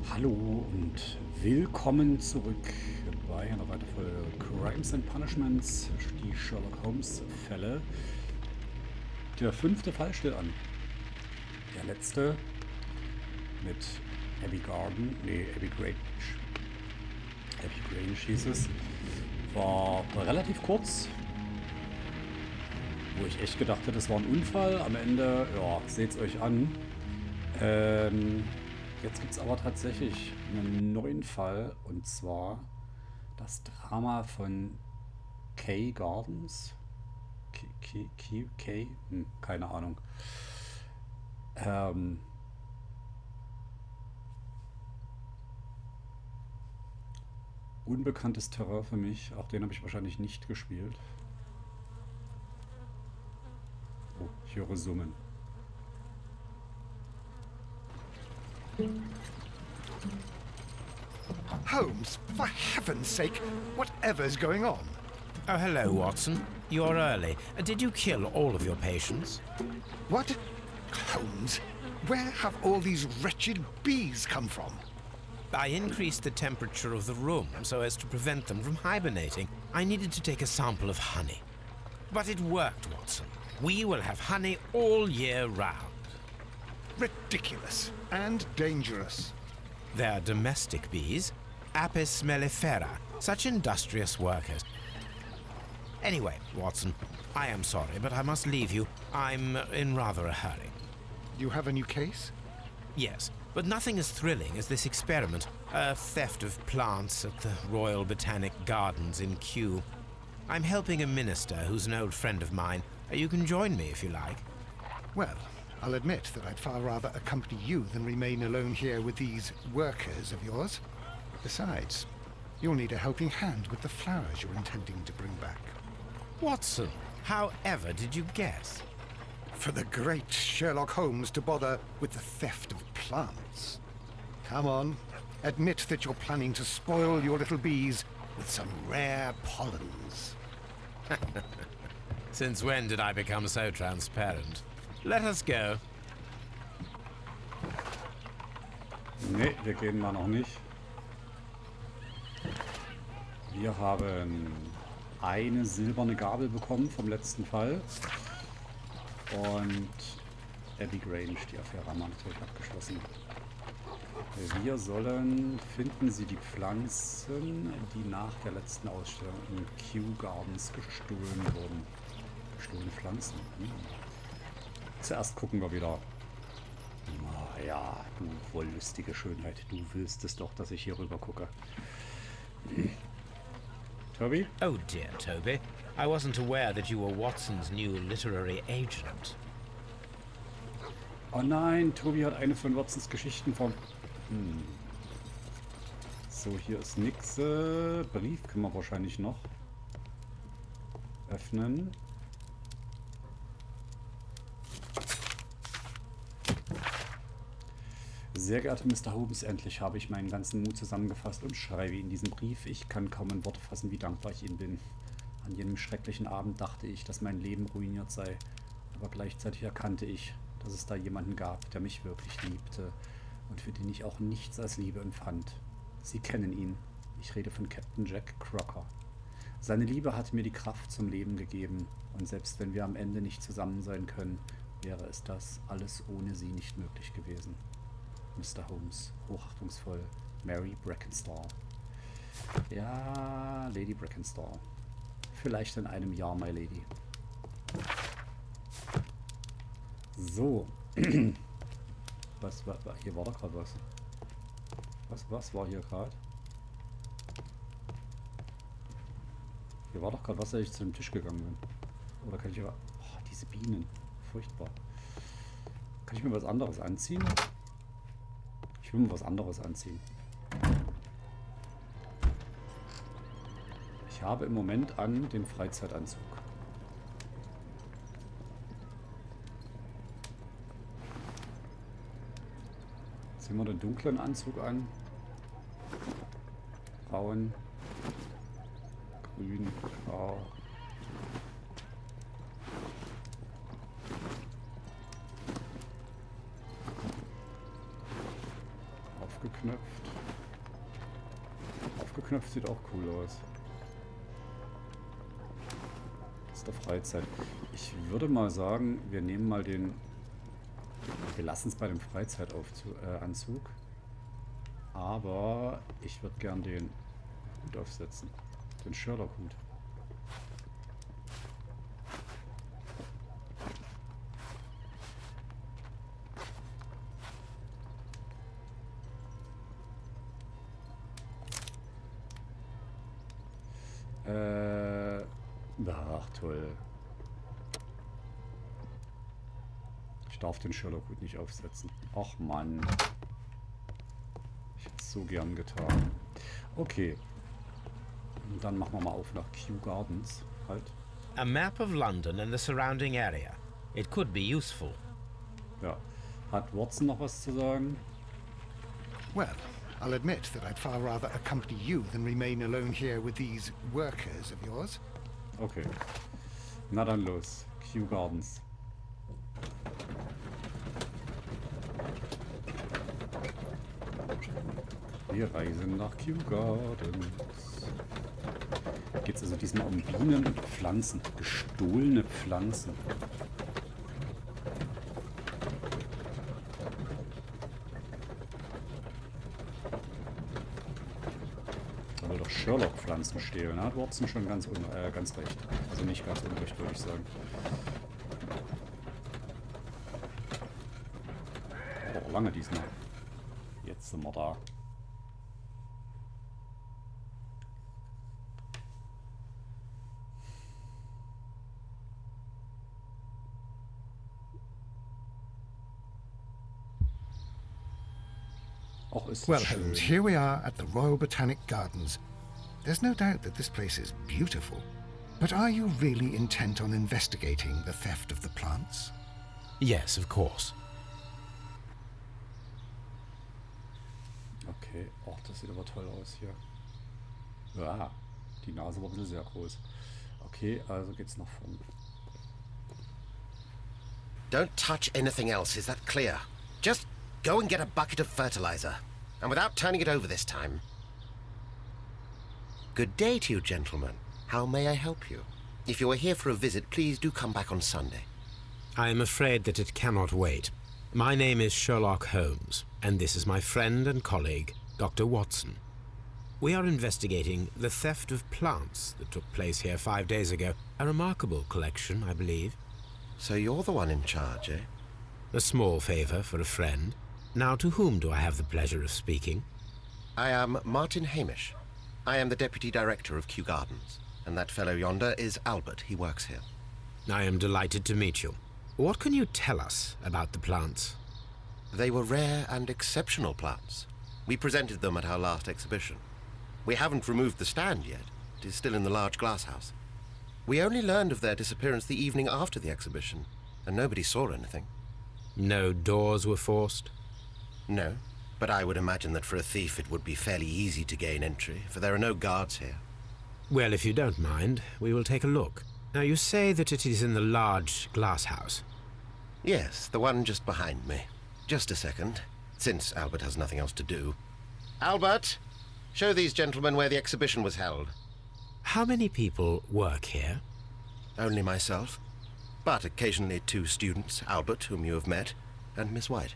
Hallo und willkommen zurück bei einer weiteren Folge Crimes and Punishments, die Sherlock Holmes Fälle. Der 5. Fall steht an. Der letzte mit Abby Grange hieß es. War relativ kurz, wo ich echt gedacht hätte, das war ein Unfall. Am Ende, ja, seht's euch an. Jetzt gibt es aber tatsächlich einen neuen Fall, und zwar das Drama von Kew Gardens. Keine Ahnung. Unbekanntes Terrain für mich, auch den habe ich wahrscheinlich nicht gespielt. Oh, ich höre Summen. Holmes, for heaven's sake, whatever's going on? Oh, hello, Watson. You're early. Did you kill all of your patients? What? Holmes, where have all these wretched bees come from? I increased the temperature of the room so as to prevent them from hibernating. I needed to take a sample of honey. But it worked, Watson. We will have honey all year round. Ridiculous and dangerous. They're domestic bees, Apis mellifera, such industrious workers. Anyway, Watson, I am sorry, but I must leave you. I'm in rather a hurry. You have a new case? Yes, but nothing as thrilling as this experiment. A theft of plants at the Royal Botanic Gardens in Kew. I'm helping a minister who's an old friend of mine. You can join me if you like. Well, I'll admit that I'd far rather accompany you than remain alone here with these workers of yours. Besides, you'll need a helping hand with the flowers you're intending to bring back. Watson, however did you guess? For the great Sherlock Holmes to bother with the theft of plants. Come on, admit that you're planning to spoil your little bees with some rare pollens. Since when did I become so transparent? Let us go. Ne, wir gehen da noch nicht. Wir haben eine silberne Gabel bekommen vom letzten Fall. Und Abby Grange, die Affäre haben wir natürlich abgeschlossen. Wir sollen, finden Sie die Pflanzen, die nach der letzten Ausstellung in Kew Gardens gestohlen wurden. Gestohlene Pflanzen. Zuerst gucken wir wieder. Ja, du wollüstige Schönheit. Du willst es doch, dass ich hier rüber gucke. Toby? Oh dear, Toby. I wasn't aware that you were Watson's new literary agent. Oh nein, Toby hat eine von Watsons Geschichten vom... So, hier ist nix. Brief können wir wahrscheinlich noch öffnen. Sehr geehrter Mr. Holmes, endlich habe ich meinen ganzen Mut zusammengefasst und schreibe Ihnen diesen Brief. Ich kann kaum in Worte fassen, wie dankbar ich Ihnen bin. An jenem schrecklichen Abend dachte ich, dass mein Leben ruiniert sei. Aber gleichzeitig erkannte ich, dass es da jemanden gab, der mich wirklich liebte und für den ich auch nichts als Liebe empfand. Sie kennen ihn. Ich rede von Captain Jack Crocker. Seine Liebe hat mir die Kraft zum Leben gegeben. Und selbst wenn wir am Ende nicht zusammen sein können, wäre es das alles ohne sie nicht möglich gewesen. Mr. Holmes, hochachtungsvoll, Mary Brackenstall. Ja, Lady Brackenstall. Vielleicht in einem Jahr, my lady. So. Was war... Hier war doch gerade was. Was war hier gerade? Hier war doch gerade was, als ich zu dem Tisch gegangen bin. Oder kann ich aber... Oh, diese Bienen. Furchtbar. Kann ich mir was anderes anziehen? Ich will mir was anderes anziehen. Ich habe im Moment an den Freizeitanzug. Ziehen wir den dunklen Anzug an. Braun. Grün. Grau. Aufgeknöpft. Aufgeknöpft sieht auch cool aus. Das ist der Freizeit. Ich würde mal sagen, wir nehmen mal den... Wir lassen es bei dem Freizeitanzug. Aber ich würde gern den Hut aufsetzen. Den Sherlock-Hut. Ach, toll. Ich darf den Sherlock-Hut nicht aufsetzen. Ach, Mann. Ich hätte es so gern getan. Okay. Und dann machen wir mal auf nach Kew Gardens. Halt. A map of London and the surrounding area. It could be useful. Ja. Hat Watson noch was zu sagen? Well, I'll admit that I'd far rather accompany you than remain alone here with these workers of yours. Okay. Na dann los. Kew Gardens. Wir reisen nach Kew Gardens. Geht es also diesmal um Bienen und Pflanzen. Gestohlene Pflanzen. Da will doch Sherlock Pflanzen stehlen. Hat Watson schon ganz recht. Also nicht ganz unrecht, würde ich sagen. Oh, lange diesmal. Jetzt sind wir da. Well, Holmes, here we are at the Royal Botanic Gardens. There's no doubt that this place is beautiful. But are you really intent on investigating the theft of the plants? Yes, of course. Okay, oh, das sieht aber toll aus hier. Ja, die Nase war ein bisschen sehr groß. Okay, also geht's nach vorne. Don't touch anything else, is that clear? Just go and get a bucket of fertilizer. And without turning it over this time. Good day to you, gentlemen. How may I help you? If you are here for a visit, please do come back on Sunday. I am afraid that it cannot wait. My name is Sherlock Holmes, and this is my friend and colleague, Dr. Watson. We are investigating the theft of plants that took place here 5 days ago. A remarkable collection, I believe. So you're the one in charge, eh? A small favor for a friend. Now, to whom do I have the pleasure of speaking? I am Martin Hamish. I am the Deputy Director of Kew Gardens. And that fellow yonder is Albert. He works here. I am delighted to meet you. What can you tell us about the plants? They were rare and exceptional plants. We presented them at our last exhibition. We haven't removed the stand yet. It is still in the large glass house. We only learned of their disappearance the evening after the exhibition, and nobody saw anything. No doors were forced? No, but I would imagine that for a thief it would be fairly easy to gain entry, for there are no guards here. Well, if you don't mind, we will take a look. Now, you say that it is in the large glass house. Yes, the one just behind me. Just a second, since Albert has nothing else to do. Albert, show these gentlemen where the exhibition was held. How many people work here? Only myself, but occasionally 2 students, Albert, whom you have met, and Miss White.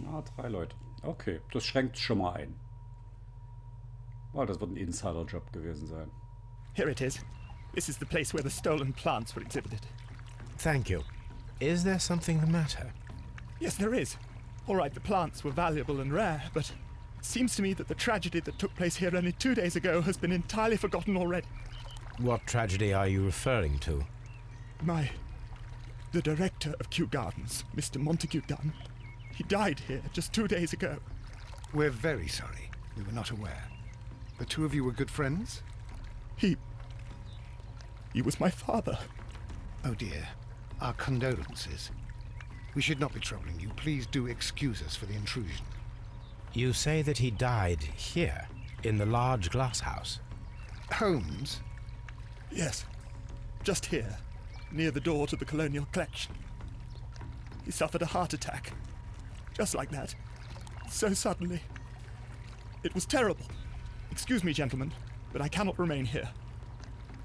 Ah, 3 Leute. Okay, das schränkt schon mal ein. Oh, das wird ein Insider-Job gewesen sein. Here it is. This is the place where the stolen plants were exhibited. Thank you. Is there something the matter? Yes, there is. All right, the plants were valuable and rare, but it seems to me that the tragedy that took place here only 2 days ago has been entirely forgotten already. What tragedy are you referring to? The director of Kew Gardens, Mr. Montague Dunne, he died here just 2 days ago. We're very sorry. We were not aware. The 2 of you were good friends? He was my father. Oh dear. Our condolences. We should not be troubling you. Please do excuse us for the intrusion. You say that he died here, in the large glass house? Holmes? Yes, just here, near the door to the colonial collection. He suffered a heart attack, just like that, so suddenly. It was terrible. Excuse me, gentlemen, but I cannot remain here.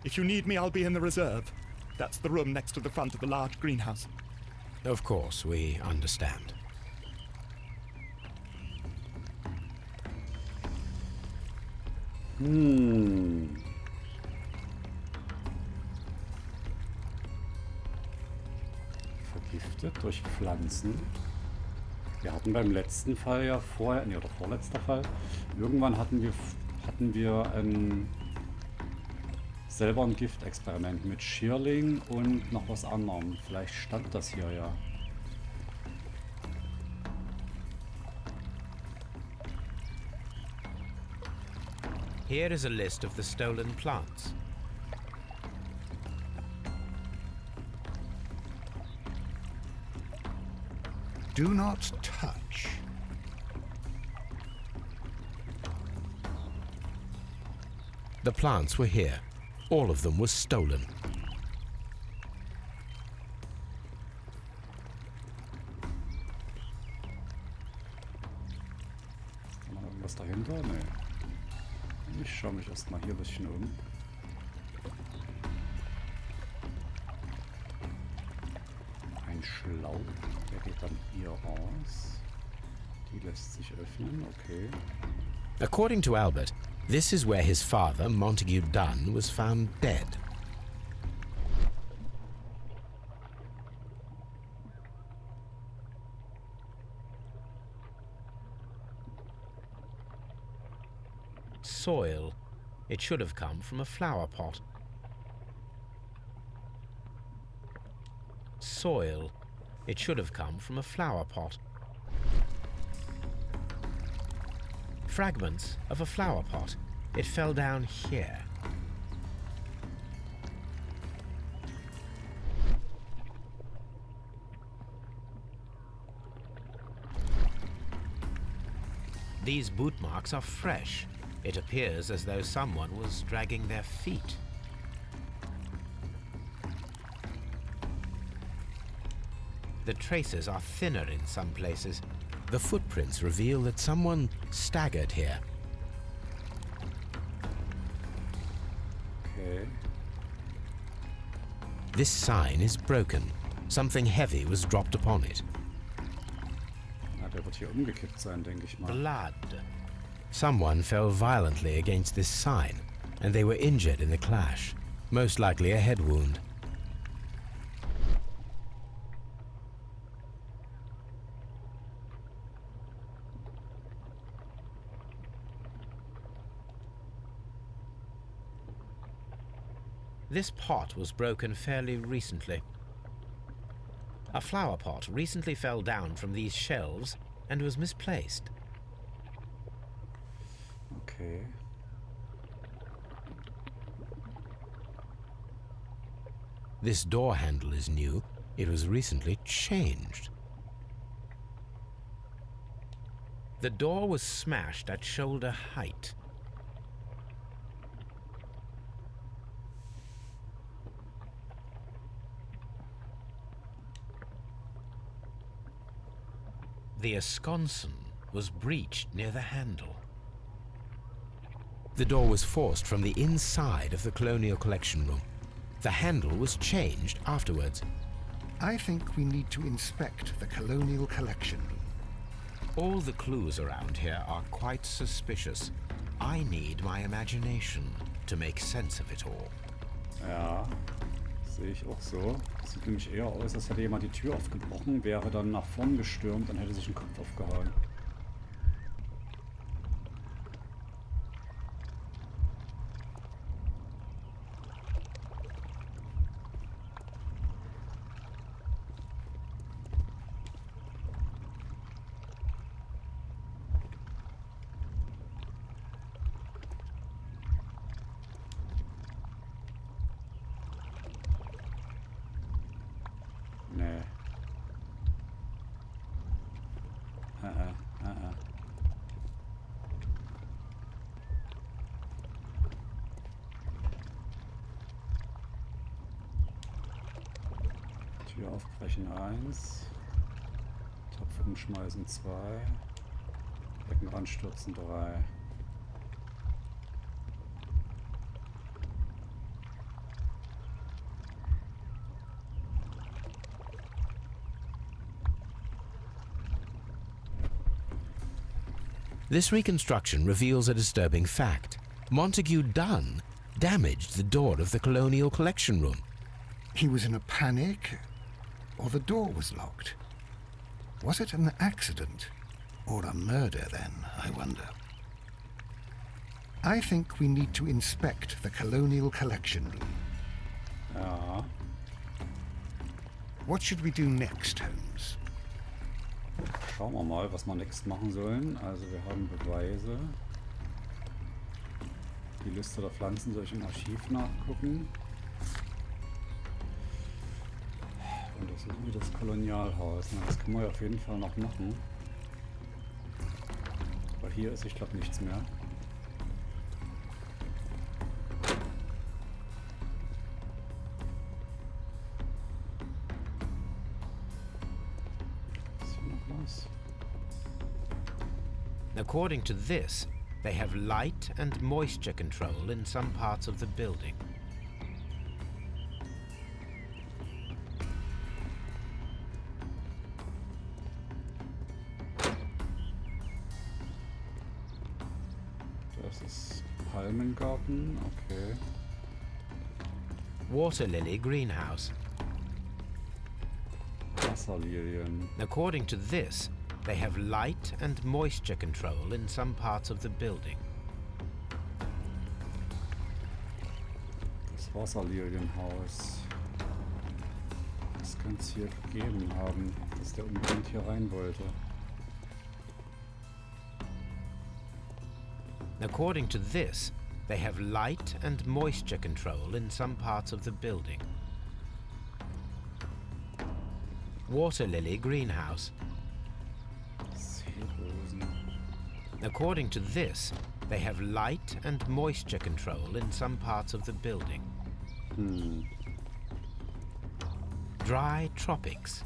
If you need me, I'll be in the reserve. That's the room next to the front of the large greenhouse. Of course, we understand. Vergiftet durch Pflanzen. Wir hatten beim letzten Fall ja vorher, nee, oder vorletzter Fall, irgendwann hatten wir selber ein Giftexperiment mit Schierling und noch was anderem. Vielleicht stand das hier ja. Here is a list of the stolen plants. Do not touch. The plants were here. All of them were stolen. Ist da noch irgendwas dahinter? Nee. Ich schaue mich erstmal hier ein bisschen um. Ein Schlauch, der geht dann hier raus. Die lässt sich öffnen, okay. According to Albert, this is where his father, Montague Dunne, was found dead. Soil. It should have come from a flower pot. Soil. It should have come from a flower pot. Fragments of a flower pot. It fell down here. These boot marks are fresh. It appears as though someone was dragging their feet. The traces are thinner in some places. The footprints reveal that someone staggered here. Okay. This sign is broken. Something heavy was dropped upon it. Na, der wird hier umgekippt sein, denke ich mal. Blood. Someone fell violently against this sign, and they were injured in the clash. Most likely a head wound. This pot was broken fairly recently. A flower pot recently fell down from these shelves and was misplaced. Okay. This door handle is new. It was recently changed. The door was smashed at shoulder height. The esconson was breached near the handle. The door was forced from the inside of the Colonial Collection Room. The handle was changed afterwards. I think we need to inspect the Colonial Collection Room. All the clues around here are quite suspicious. I need my imagination to make sense of it all. Ja, sehe ich auch so. Das sieht nämlich eher aus, als hätte jemand die Tür aufgebrochen, wäre dann nach vorn gestürmt und hätte sich den Kopf aufgehauen. Nee. Tür aufbrechen 1. Topf umschmeißen 2. Beckenrand stürzen 3. This reconstruction reveals a disturbing fact. Montague Dunne damaged the door of the Colonial Collection Room. He was in a panic, or the door was locked. Was it an accident, or a murder then, I wonder? I think we need to inspect the Colonial Collection Room. Ja. What should we do next, Holmes? Schauen wir mal, was wir next machen sollen. Also wir haben Beweise. Die Liste der Pflanzen soll ich im Archiv nachgucken. Und das ist wie das Kolonialhaus. Na, das können wir ja auf jeden Fall noch machen. Aber hier ist, ich glaube, nichts mehr. Ist hier noch was? According to this, they have light and moisture control in some parts of the building. Das ist Palmengarten, okay. Water lily greenhouse. Wasserlilien. According to this, they have light and moisture control in some parts of the building. Das Wasserlilienhaus. Das könnte es hier gegeben haben, dass der unbedingt hier rein wollte. According to this, they have light and moisture control in some parts of the building. Water lily greenhouse. Seerosen. According to this, they have light and moisture control in some parts of the building. Dry tropics.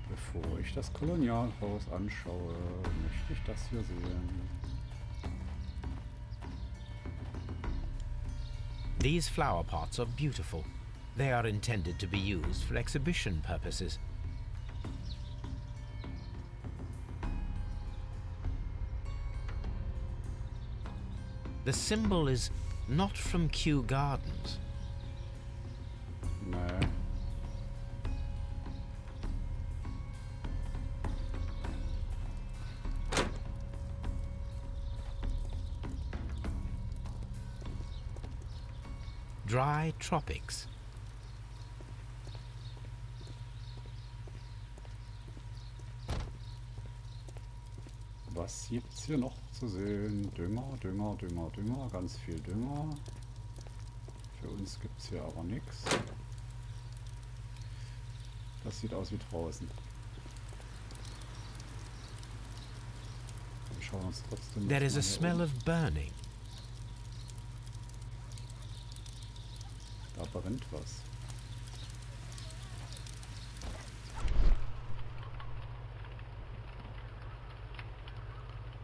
Bevor ich das Kolonialhaus anschaue, möchte ich das hier sehen. These flower pots are beautiful. They are intended to be used for exhibition purposes. The symbol is not from Kew Gardens. Nee. Dry tropics. Was gibt's hier noch zu sehen? Dünger, Dünger, Dünger, Dünger, ganz viel Dünger. Für uns gibt's hier aber nichts. Das sieht aus wie draußen. Wir schauen uns trotzdem There is mal a hier smell um. of burning. Da brennt was.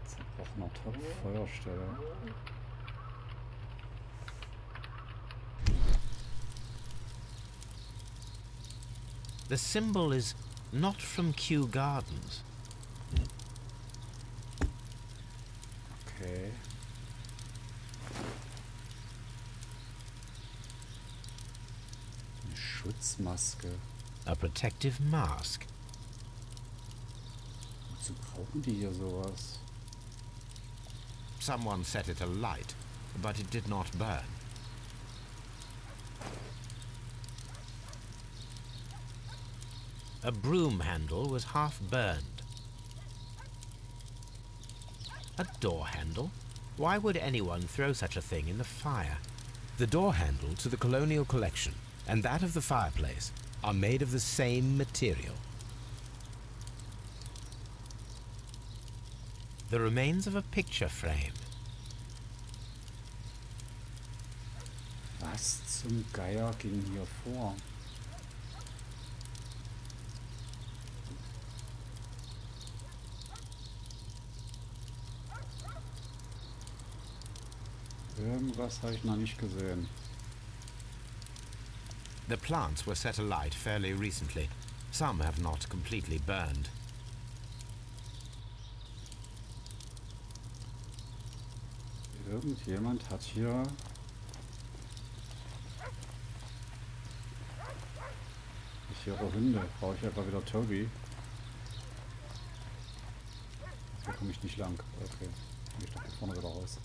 Zerbrochener Topf, Feuerstelle. The symbol is not from Kew Gardens. Okay. Eine Schutzmaske. A protective mask. Wozu brauchen die hier sowas? Someone set it alight, but it did not burn. A broom handle was half burned. A door handle? Why would anyone throw such a thing in the fire? The door handle to the Colonial Collection and that of the fireplace are made of the same material. The remains of a picture frame. Was zum Geier ging hier vor? Irgendwas habe ich noch nicht gesehen. The plants were set alight fairly recently. Some have not completely burned. Irgendjemand hat hier... Ich höre Hunde. Brauche ich aber wieder Toby. Hier komme ich nicht lang. Okay. Komme ich doch hier vorne wieder raus.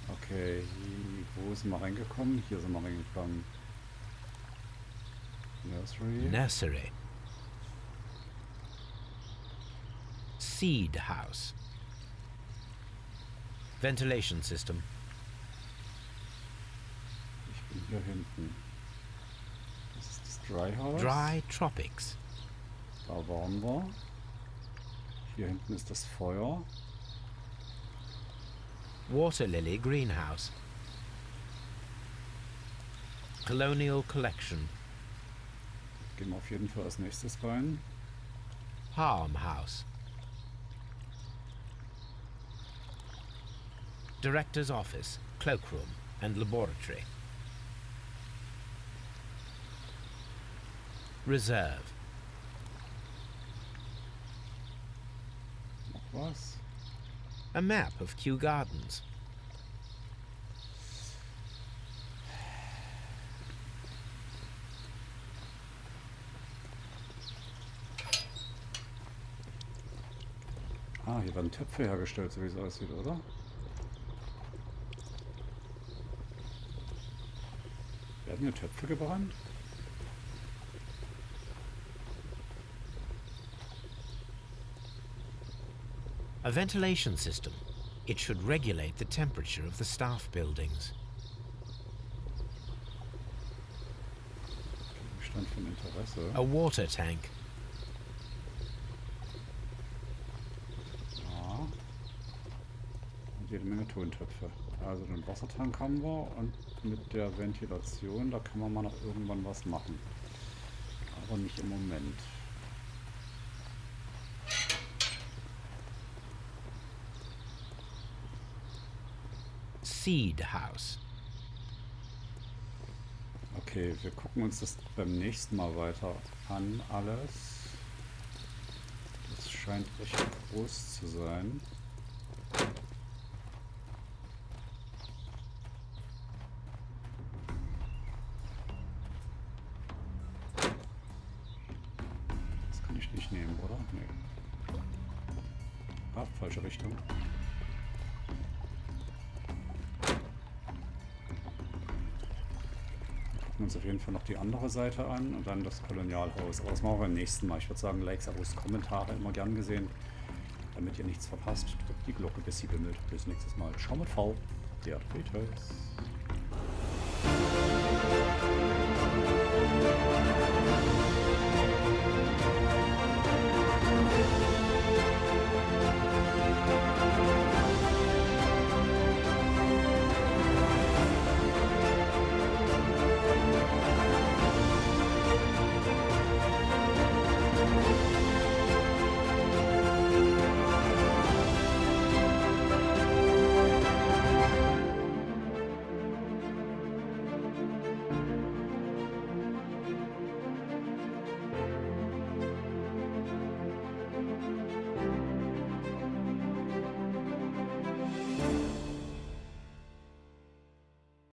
Okay, wo sind wir reingekommen? Hier sind wir reingekommen. Nursery. Nursery. Seed house. Ventilation system. Ich bin hier hinten. Das ist das Dry House. Dry tropics. Da waren wir. Hier hinten ist das Feuer. Water lily greenhouse. Colonial collection. Gehen wir auf jeden Fall als nächstes rein. Palm house. Director's office, cloakroom and laboratory. Reserve. Noch was? A map of Kew Gardens. Ah, hier werden Töpfe hergestellt, so wie es aussieht, oder? Werden hier Töpfe gebrannt? A ventilation system. It should regulate the temperature of the staff buildings. Gegenstand von Interesse. A water tank. Ja. Und jede Menge Tontöpfe. Also den Wassertank haben wir und mit der Ventilation, da kann man mal noch irgendwann was machen. Aber nicht im Moment. Seed house. Okay, wir gucken uns das beim nächsten Mal weiter an, alles. Das scheint recht groß zu sein. Das kann ich nicht nehmen, oder? Nee. Ah, falsche Richtung. Uns auf jeden Fall noch die andere Seite an und dann das Kolonialhaus. Aber das machen wir beim nächsten Mal. Ich würde sagen, Likes, Abos, Kommentare immer gern gesehen, damit ihr nichts verpasst. Drückt die Glocke, bis sie bimmelt. Bis nächstes Mal. Ciao mit V, der Detektiv.